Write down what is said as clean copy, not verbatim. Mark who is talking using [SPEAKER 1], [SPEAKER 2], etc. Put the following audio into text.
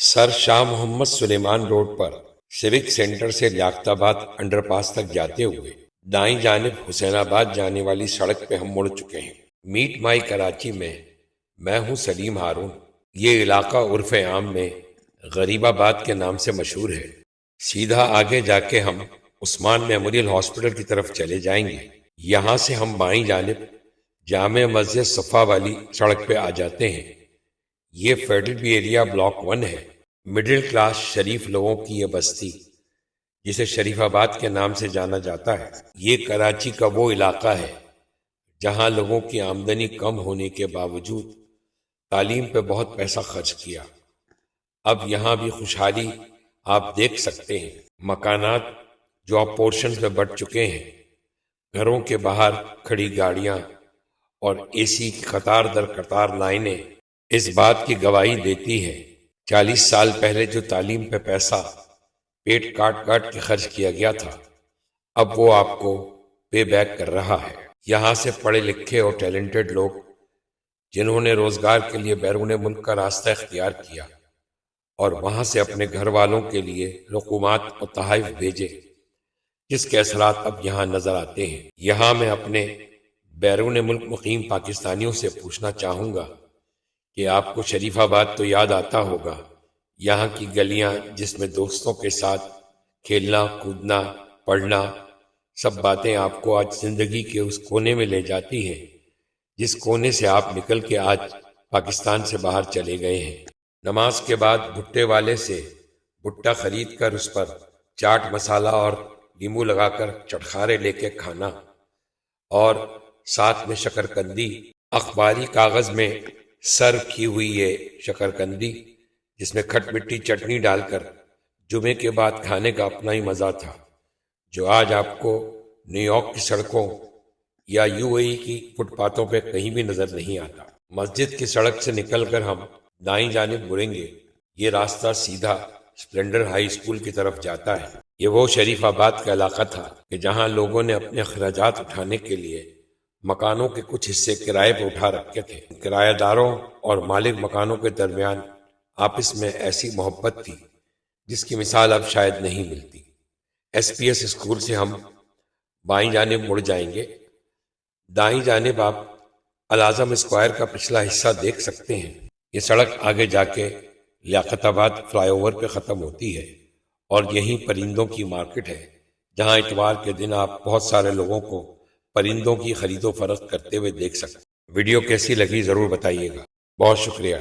[SPEAKER 1] سر شاہ محمد سلیمان road پر civic centre سے لیاقت آباد under پاس تک جاتے ہوئے دائیں جانب حسین آباد جانے والی سڑک پہ ہم مڑ چکے ہیں۔ میٹ مائی کراچی میں ہوں سلیم ہارون۔ یہ علاقہ عرف عام میں غریب آباد کے نام سے مشہور ہے۔ سیدھا آگے جا کے ہم عثمان میموریل ہاسپٹل کی طرف چلے جائیں گے۔ یہاں سے ہم بائیں جانب جامع مسجد صفا والی سڑک پہ آ جاتے ہیں۔ یہ فیڈرل بی ایریا بلاک 1 ہے۔ مڈل کلاس شریف لوگوں کی یہ بستی جسے شریف آباد کے نام سے جانا جاتا ہے، یہ کراچی کا وہ علاقہ ہے جہاں لوگوں کی آمدنی کم ہونے کے باوجود تعلیم پہ بہت پیسہ خرچ کیا۔ اب یہاں بھی خوشحالی آپ دیکھ سکتے ہیں۔ مکانات جو اب پورشن پہ بٹ چکے ہیں، گھروں کے باہر کھڑی گاڑیاں اور اے سی کی قطار در قطار لائنیں اس بات کی گواہی دیتی ہیں 40 سال پہلے جو تعلیم پہ پیسہ پیٹ کاٹ کاٹ کے خرچ کیا گیا تھا، اب وہ آپ کو پے بیک کر رہا ہے۔ یہاں سے پڑھے لکھے اور ٹیلنٹڈ لوگ جنہوں نے روزگار کے لیے بیرون ملک کا راستہ اختیار کیا اور وہاں سے اپنے گھر والوں کے لیے رقومات اور تحائف بھیجے، جس کے اثرات اب یہاں نظر آتے ہیں۔ یہاں میں اپنے بیرون ملک مقیم پاکستانیوں سے پوچھنا چاہوں گا کہ آپ کو شریف آباد تو یاد آتا ہوگا، یہاں کی گلیاں جس میں دوستوں کے ساتھ کھیلنا کودنا پڑھنا، سب باتیں آپ کو آج زندگی کے اس کونے میں لے جاتی ہیں جس کونے سے آپ نکل کے آج پاکستان سے باہر چلے گئے ہیں۔ نماز کے بعد بھٹے والے سے بھٹا خرید کر اس پر چاٹ مسالہ اور لیمو لگا کر چٹخارے لے کے کھانا، اور ساتھ میں شکرکندی، اخباری کاغذ میں سرو کی ہوئی یہ شکرکندی جس میں کھٹ مٹی چٹنی ڈال کر جمعے کے بعد کھانے کا اپنا ہی مزہ تھا، جو آج آپ کو نیو یارک کی سڑکوں یا یو اے ای کی فٹ پاتھوں پہ کہیں بھی نظر نہیں آتا۔ مسجد کی سڑک سے نکل کر ہم دائیں جانب مڑیں گے۔ یہ راستہ سیدھا اسپلینڈر ہائی اسکول کی طرف جاتا ہے۔ یہ وہ شریف آباد کا علاقہ تھا کہ جہاں لوگوں نے اپنے اخراجات اٹھانے کے لیے مکانوں کے کچھ حصے کرائے پہ اٹھا رکھے تھے۔ کرایہ داروں اور مالک مکانوں کے درمیان آپس میں ایسی محبت تھی جس کی مثال اب شاید نہیں ملتی۔ ایس پی ایس اسکول سے ہم بائیں جانب مڑ جائیں گے۔ دائیں جانب آپ الاعظم اسکوائر کا پچھلا حصہ دیکھ سکتے ہیں۔ یہ سڑک آگے جا کے لیاقت آباد فلائی اوور پہ ختم ہوتی ہے اور یہیں پرندوں کی مارکیٹ ہے جہاں اتوار کے دن آپ بہت سارے لوگوں کو پرندوں کی خرید و فروخت کرتے ہوئے دیکھ سکتے ہیں۔ ویڈیو کیسی لگی ضرور بتائیے گا۔ بہت شکریہ۔